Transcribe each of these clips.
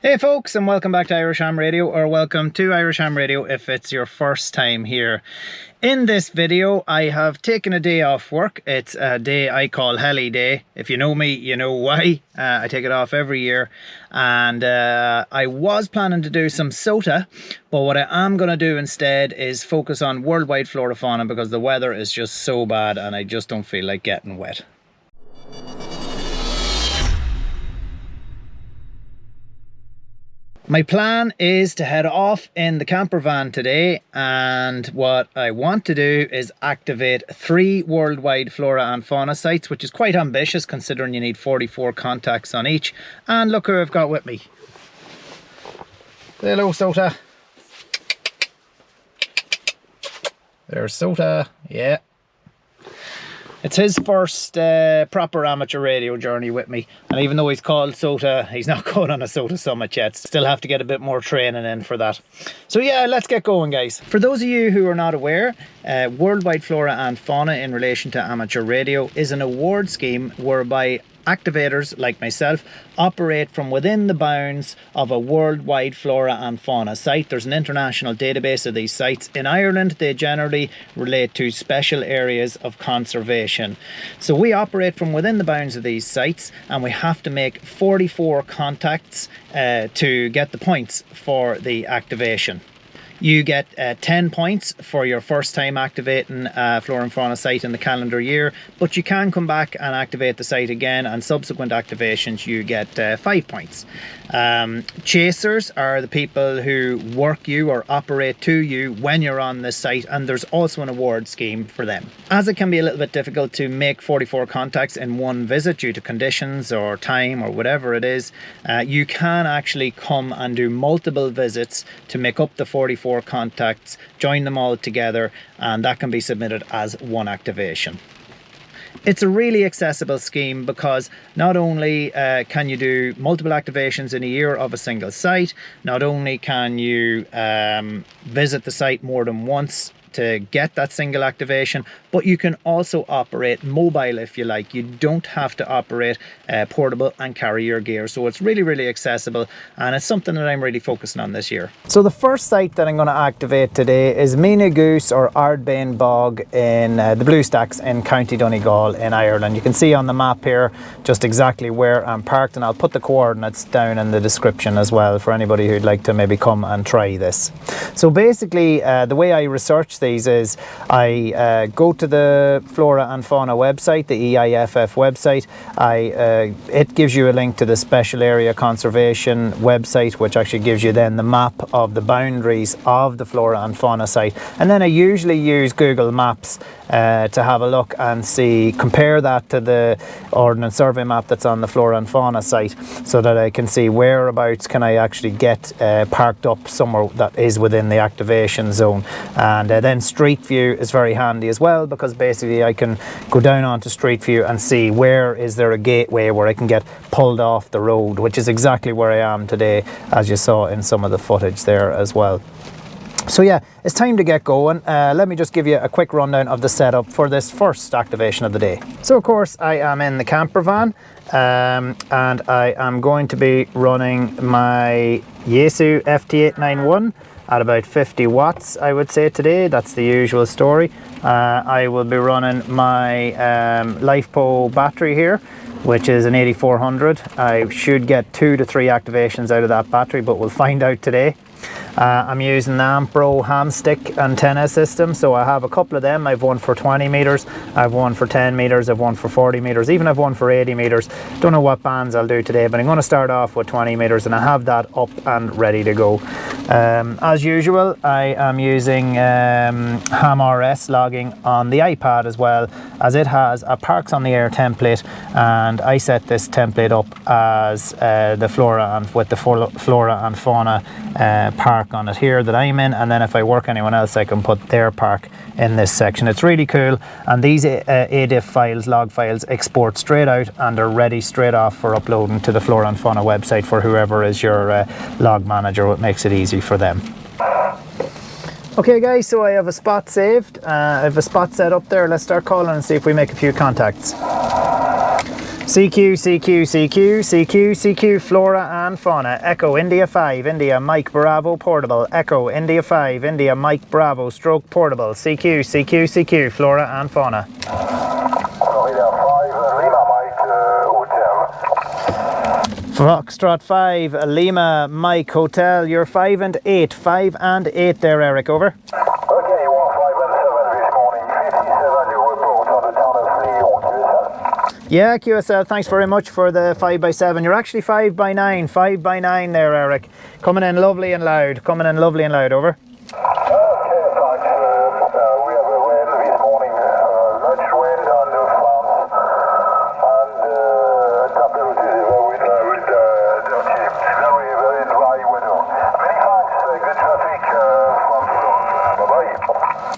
Hey folks, and welcome back to Irish Ham Radio, or welcome to Irish Ham Radio if it's your first time here. In this video, I have taken a day off work. It's a day I call Heli Day. If you know me, you know why. I take it off every year. And I was planning to do some Sota, but what I am going to do instead is focus on worldwide Flora fauna because the weather is just so bad and I just don't feel like getting wet. My plan is to head off in the camper van today, and what I want to do is activate 3 worldwide flora and fauna sites, which is quite ambitious considering you need 44 contacts on each. And look who I've got with me. Hello Sota. There's Sota, yeah. It's his first proper amateur radio journey with me, and even though he's called Sota, he's not going on a Sota summit yet. Still have to get a bit more training in for that. So yeah, let's get going guys. For those of you who are not aware, Worldwide Flora and Fauna in relation to amateur radio is an award scheme whereby activators like myself operate from within the bounds of a worldwide flora and fauna site. There's an international database of these sites. In Ireland, they generally relate to special areas of conservation. So we operate from within the bounds of these sites, and we have to make 44 contacts to get the points for the activation. You get 10 points for your first time activating a flora and fauna site in the calendar year, but you can come back and activate the site again, and subsequent activations you get 5 points. Chasers are the people who work you or operate to you when you're on this site, and there's also an award scheme for them. As it can be a little bit difficult to make 44 contacts in one visit due to conditions or time or whatever it is, you can actually come and do multiple visits to make up the 44 contacts, join them all together, and that can be submitted as one activation. It's a really accessible scheme because not only can you do multiple activations in a year of a single site, not only can you visit the site more than once to get that single activation, but you can also operate mobile if you like. You don't have to operate portable and carry your gear. So it's really accessible, and it's something that I'm really focusing on this year. So the first site that I'm going to activate today is Mina Goose or Ardbane Bog in the Blue Stacks in County Donegal in Ireland. You can see on the map here just exactly where I'm parked, and I'll put the coordinates down in the description as well for anybody who'd like to maybe come and try this. So basically the way I research these is I go to the Flora and Fauna website, the EIFF website. It gives you a link to the Special Area Conservation website, which actually gives you then the map of the boundaries of the Flora and Fauna site. And then I usually use Google Maps to have a look and compare that to the Ordnance Survey map that's on the Flora and Fauna site, so that I can see whereabouts can I actually get parked up somewhere that is within the activation zone. And then Street View is very handy as well, because basically I can go down onto Street View and see where is there a gateway where I can get pulled off the road, which is exactly where I am today, as you saw in some of the footage there as well. So yeah, it's time to get going. Let me just give you a quick rundown of the setup for this first activation of the day. So of course I am in the camper van, and I am going to be running my Yaesu FT891 at about 50 watts, I would say today. That's the usual story. I will be running my LifePo battery here, which is an 8400. I should get 2 to 3 activations out of that battery, but we'll find out today. I'm using the Ampro ham stick antenna system, so I have a couple of them. I've one for 20 meters, I've one for 10 meters, I've one for 40 meters, even I've one for 80 meters. Don't know what bands I'll do today, but I'm going to start off with 20 meters, and I have that up and ready to go. As usual, I am using HamRS logging on the iPad as well, as it has a Parks on the Air template, and I set this template up as the Flora and with the Flora and Fauna park on it here that I'm in, and then if I work anyone else I can put their park in this section. It's really cool, and these ADIF files, log files, export straight out and are ready straight off for uploading to the Flora and Fauna website for whoever is your log manager. What makes it easy for them. Okay guys, so I have a spot saved. I have a spot set up there. Let's start calling and see if we make a few contacts. CQ, CQ, CQ, CQ, CQ, Flora and Fauna. Echo India 5, India Mike Bravo Portable. Echo India 5, India Mike Bravo Stroke Portable. CQ, CQ, CQ, Flora and Fauna. Foxtrot 5, Lima Mike Hotel. You're 5 and 8. 5 and 8 there, Eric. Over. Okay, you are 5 and 7 this morning. 57 you report on the town of QSL. Yeah, QSL, thanks very much for the 5x7. You're actually 5x9. 5x9 there, Eric. Coming in lovely and loud. Coming in lovely and loud. Over. Okay, thanks. We have a wind this morning. Much wind on the farms. And temperatures with dirty, very, very dry weather. Many thanks. Good traffic from bye-bye.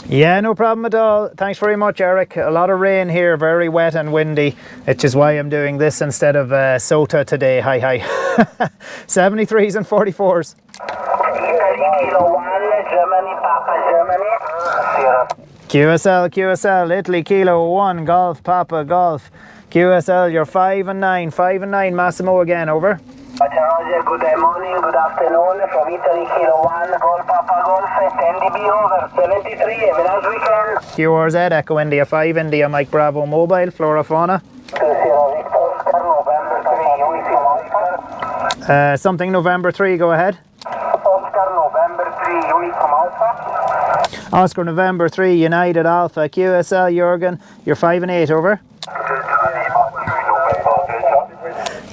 Yeah, no problem at all. Thanks very much, Eric. A lot of rain here, very wet and windy, which is why I'm doing this instead of Sota today. Hi, hi. 73s and 44s. QSL, QSL, Italy, Kilo 1, Golf, Papa, Golf. QSL, you're 5 and 9. 5 and 9, Massimo again, over. Good morning, good afternoon, from Italy, Kilo 1, Golf, Papa, Golf, 10 dB over, 73, have a nice weekend. QRZ, Echo India 5, India Mike Bravo Mobile, Flora Fauna. Something November 3, go ahead. Oscar, November 3, Uniform Alpha. Oscar November 3, United Alpha, QSL, Jurgen, you're 5 and 8, over.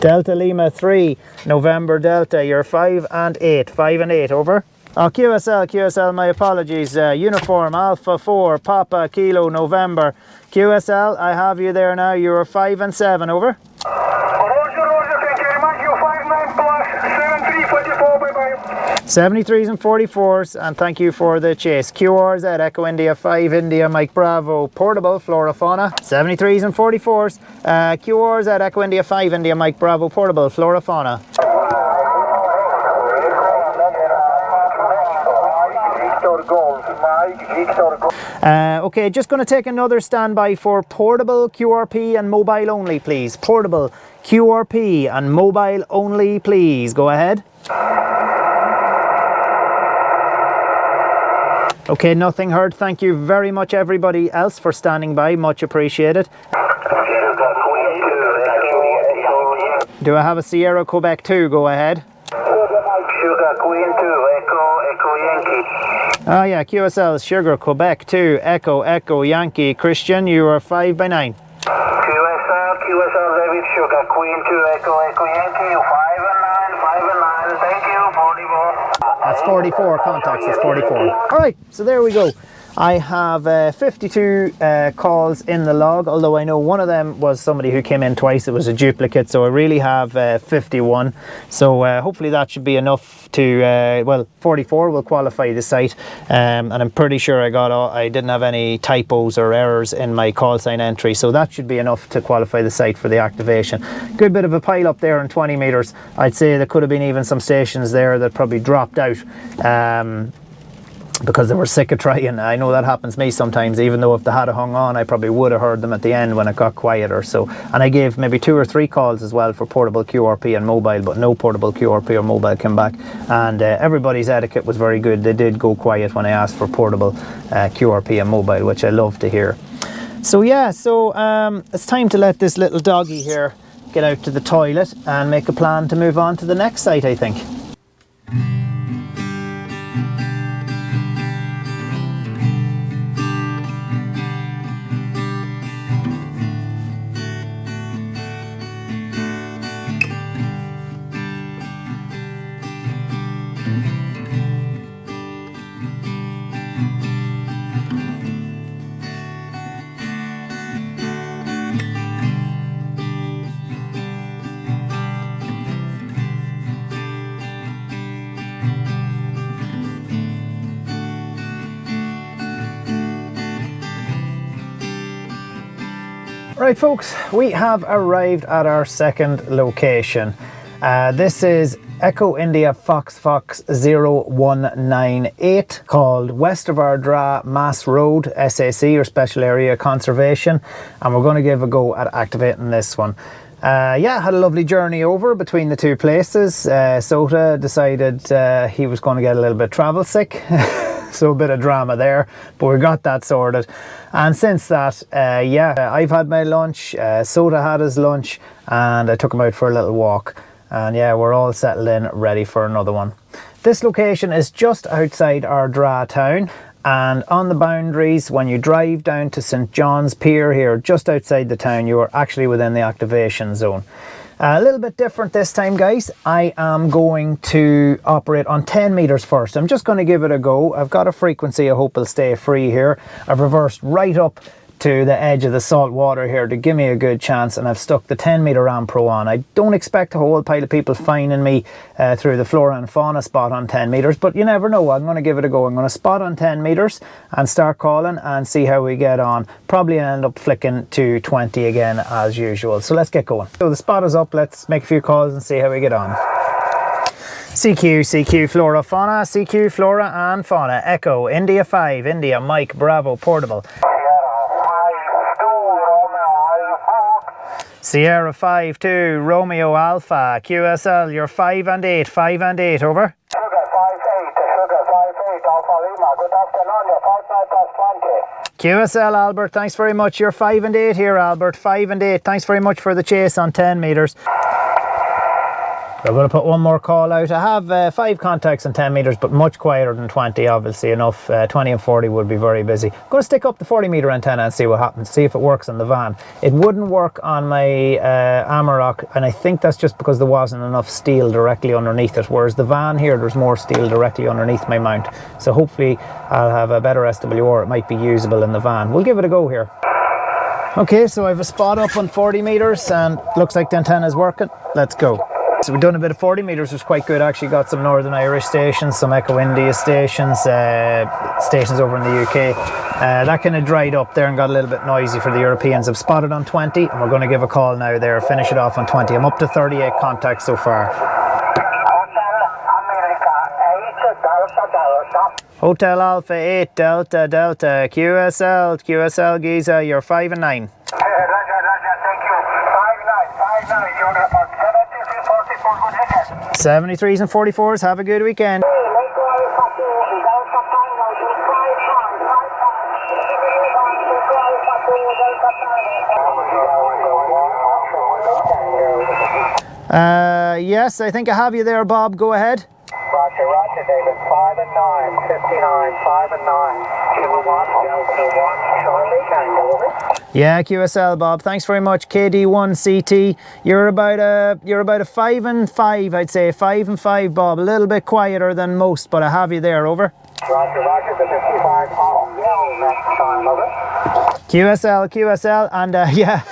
Delta Lima 3, November Delta, you're 5 and 8, 5 and 8, over. Oh, QSL, my apologies. Uniform Alpha 4, Papa Kilo November. QSL, I have you there now, you're 5 and 7, over. Roger, thank you very much. You're 5-9 plus 7-3-44, bye-bye. 73s and 44s, and thank you for the chase. QRZ, Echo India 5, India Mike Bravo Portable, Flora Fauna. 73s and 44s. QRZ, Echo India 5, India Mike Bravo Portable, Flora Fauna. Okay, just going to take another standby for portable, QRP and mobile only, please. Portable, QRP and mobile only, please. Go ahead. Okay, nothing heard. Thank you very much, everybody else, for standing by. Much appreciated. Do I have a Sierra Quebec 2? Go ahead. Sugar Queen 2, Echo Yankee. Oh yeah, QSL, Sugar Quebec 2, Echo Yankee. Christian, you are 5 by 9. QSL David Sugar Queen 2, Echo Yankee, 5 and 9, thank you, 44. That's 44 contacts, that's 44. Alright, so there we go. I have 52 calls in the log, although I know one of them was somebody who came in twice. It was a duplicate, so I really have 51. So hopefully that should be enough to, well, 44 will qualify the site. And I'm pretty sure I didn't have any typos or errors in my call sign entry, so that should be enough to qualify the site for the activation. Good bit of a pile up there in 20 meters. I'd say there could have been even some stations there that probably dropped out. Because they were sick of trying. I know that happens to me sometimes, even though if they had hung on, I probably would have heard them at the end when it got quieter. So, and I gave maybe 2 or 3 calls as well for portable QRP and mobile, but no portable QRP or mobile came back. And everybody's etiquette was very good. They did go quiet when I asked for portable QRP and mobile, which I love to hear. So yeah, it's time to let this little doggy here get out to the toilet and make a plan to move on to the next site, I think. Right folks, we have arrived at our second location. This is Echo India Fox 0198, called west of Ardbane Maas Road SAC, or Special Area Conservation, and we're going to give a go at activating this one. Yeah, had a lovely journey over between the two places. Sota decided he was going to get a little bit travel sick. So a bit of drama there, but we got that sorted. And since that, yeah, I've had my lunch, Sota had his lunch, and I took him out for a little walk. And yeah, we're all settled in, ready for another one. This location is just outside Ardbane town, and on the boundaries, when you drive down to St. John's Pier here, just outside the town, you are actually within the activation zone. A little bit different this time, guys. I am going to operate on 10 meters first. I'm just going to give it a go. I've got a frequency I hope will stay free here. I've reversed right up to the edge of the salt water here to give me a good chance, and I've stuck the 10 meter Am Pro on. I don't expect a whole pile of people finding me through the Flora and Fauna spot on 10 meters, but you never know. I'm going to give it a go. I'm going to spot on 10 meters and start calling and see how we get on. Probably end up flicking to 20 again as usual. So let's get going. So the spot is up. Let's make a few calls and see how we get on. CQ, Flora, Fauna, CQ, Flora and Fauna. Echo, India 5, India, Mike, Bravo, Portable. Sierra 5-2, Romeo Alpha, QSL, you're 5 and 8, 5 and 8, over. Sugar 5-8, Alpha Lima, good afternoon, you're 5-9 +20. QSL, Albert, thanks very much. You're 5 and 8 here, Albert, 5 and 8. Thanks very much for the chase on 10 meters. I'm going to put one more call out. I have 5 contacts on 10 meters, but much quieter than 20, obviously enough. 20 and 40 would be very busy. I'm going to stick up the 40 meter antenna and see what happens, see if it works on the van. It wouldn't work on my Amarok, and I think that's just because there wasn't enough steel directly underneath it, whereas the van here, there's more steel directly underneath my mount. So hopefully I'll have a better SWR. It might be usable in the van. We'll give it a go here. Okay, so I have a spot up on 40 meters and looks like the antenna is working. Let's go. So we've done a bit of 40 meters, which was quite good. Actually got some Northern Irish stations, some Echo India stations, stations over in the UK. That kind of dried up there and got a little bit noisy for the Europeans. I've spotted on 20 and we're going to give a call now there, finish it off on 20. I'm up to 38 contacts so far. Hotel Alpha 8 Delta Delta, QSL Giza, you're 5 and 9. Roger, thank you. 5-9, you're about 73s and 44s, have a good weekend. Yes, I think I have you there, Bob. Go ahead. Roger, David. 5 and 9, 59, 5 and 9. Kilo 1, Delta 1, Charlie, Tango. Yeah, QSL, Bob. Thanks very much. KD1 CT. You're about a 5 and 5, I'd say. 5 and 5, Bob. A little bit quieter than most, but I have you there. Over. Roger, the 55 call. Yeah, next time, over. QSL, and yeah,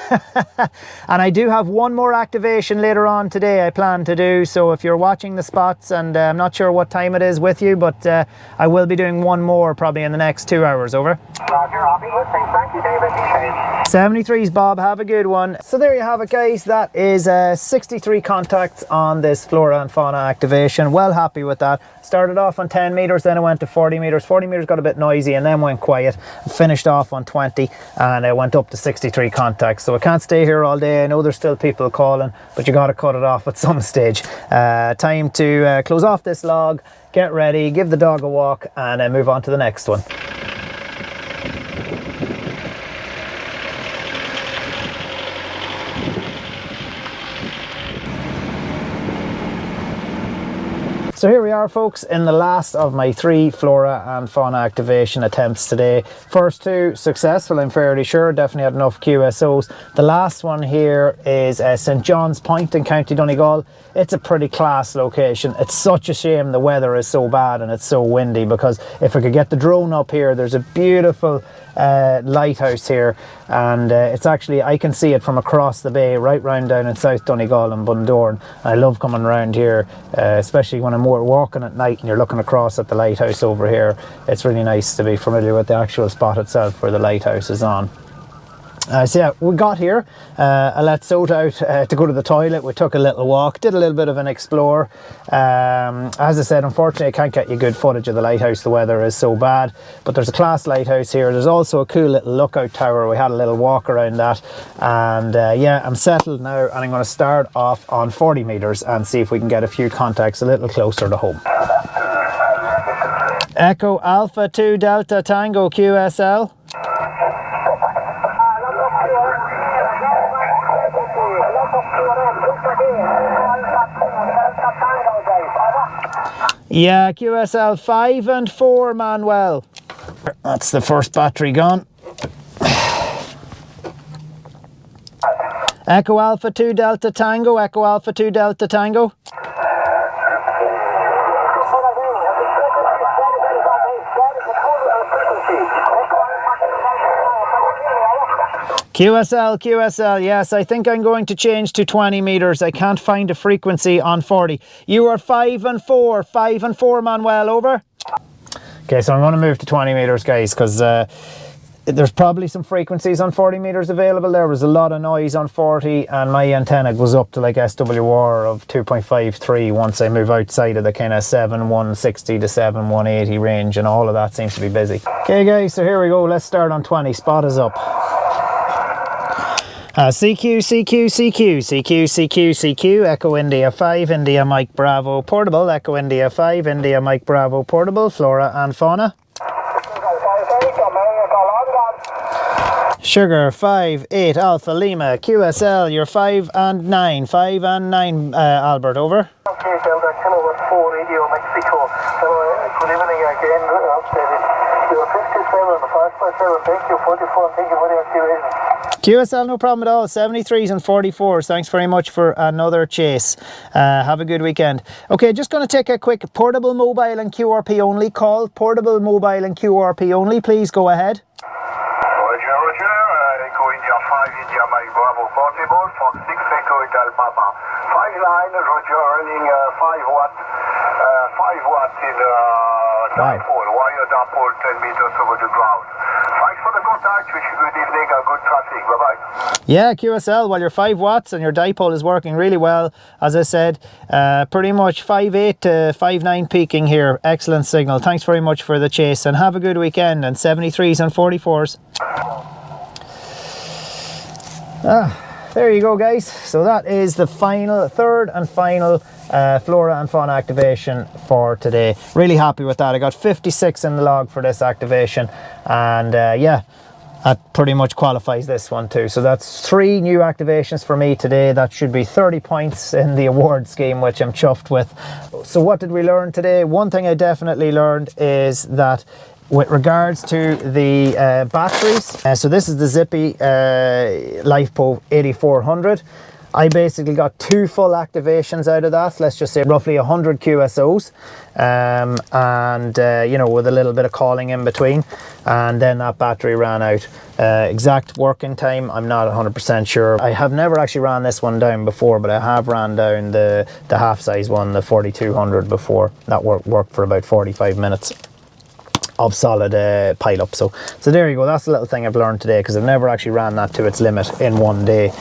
and I do have one more activation later on today I plan to do, so if you're watching the spots, and I'm not sure what time it is with you, but I will be doing one more probably in the next 2 hours, over. Roger, I'll be listening. Thank you, David. 73s, Bob, have a good one. So there you have it, guys. That is 63 contacts on this Flora and Fauna activation. Well happy with that. Started off on 10 meters, then I went to 40 meters. 40 meters got a bit noisy and then went quiet. Finished off on 20 and I went up to 63 contacts. So I can't stay here all day. I know there's still people calling, but you got to cut it off at some stage. Time to close off this log, get ready, give the dog a walk, and move on to the next one. So here we are, folks, in the last of my 3 Flora and Fauna activation attempts today. First 2 successful, I'm fairly sure. Definitely had enough QSOs. The last one here is St. John's Point in County Donegal. It's a pretty class location. It's such a shame the weather is so bad and it's so windy, because if I could get the drone up here, there's a beautiful lighthouse here, and it's actually, I can see it from across the bay right round down in South Donegal and Bundoran. I love coming around here, especially when I'm walking at night and you're looking across at the lighthouse over here. It's really nice to be familiar with the actual spot itself where the lighthouse is on. So yeah, we got here, I let Sota out to go to the toilet. We took a little walk, did a little bit of an explore. As I said, unfortunately I can't get you good footage of the lighthouse, the weather is so bad, but there's a class lighthouse here. There's also a cool little lookout tower. We had a little walk around that, and yeah, I'm settled now, and I'm going to start off on 40 meters and see if we can get a few contacts a little closer to home. Echo Alpha 2 Delta Tango QSL. Yeah, QSL 5 and 4 Manuel. That's the first battery gone. Echo Alpha 2 Delta Tango, Echo Alpha 2 Delta Tango. QSL, yes, I think I'm going to change to 20 meters. I can't find a frequency on 40. You are 5 and 4 Manuel, over. Okay, so I'm going to move to 20 meters, guys, because there's probably some frequencies on 40 meters available. There was a lot of noise on 40, and my antenna goes up to like SWR of 2.53 once I move outside of the kind of 7160 to 7180 range, and all of that seems to be busy. Okay guys, so here we go. Let's start on 20. Spot is up. CQ, Echo India 5, India Mike Bravo Portable, Echo India 5, India Mike Bravo Portable, Flora and Fauna. Sugar 5, 8, Alpha Lima, QSL, you're 5 and 9, Albert, over. Okay, Delta Kilowatt 4 Radio Mexico. Good evening again, you're 57, 5.7, thank you, 44, thank you for the activation. QSL, no problem at all. 73s and 44s. Thanks very much for another chase. Have a good weekend. Okay, just going to take a quick portable mobile and QRP only call. Portable mobile and QRP only. Please go ahead. Roger, Roger. Echo India 5, India Mike Bravo Portable for 6 Echo Ital Papa. 5 line, Roger, running 5 watt in dipole, wire dipole 10 meters over the ground. Thanks for the contact. Wish you good evening and good traffic. Bye-bye. Yeah, QSL, well, your 5 watts and your dipole is working really well. As I said, pretty much 5.8 to 5.9 peaking here. Excellent signal. Thanks very much for the chase, and have a good weekend. And 73s and 44s. There you go, guys. So that is the third and final Flora and Fauna activation for today. Really happy with that. I got 56 in the log for this activation, and yeah, that pretty much qualifies this one too. So that's 3 new activations for me today. That should be 30 points in the award scheme, which I'm chuffed with. So what did we learn today? One thing I definitely learned is that with regards to the batteries, so this is the Zippy LifePo 8400. I basically got 2 full activations out of that. Let's just say roughly 100 QSOs, and you know, with a little bit of calling in between, and then that battery ran out. Exact working time, I'm not 100% sure. I have never actually ran this one down before, but I have ran down the half size one, the 4200, before. That worked for about 45 minutes of solid pile up. So there you go. That's a little thing I've learned today, because I've never actually ran that to its limit in one day.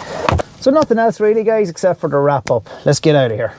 So nothing else really, guys, except for the wrap up. Let's get out of here.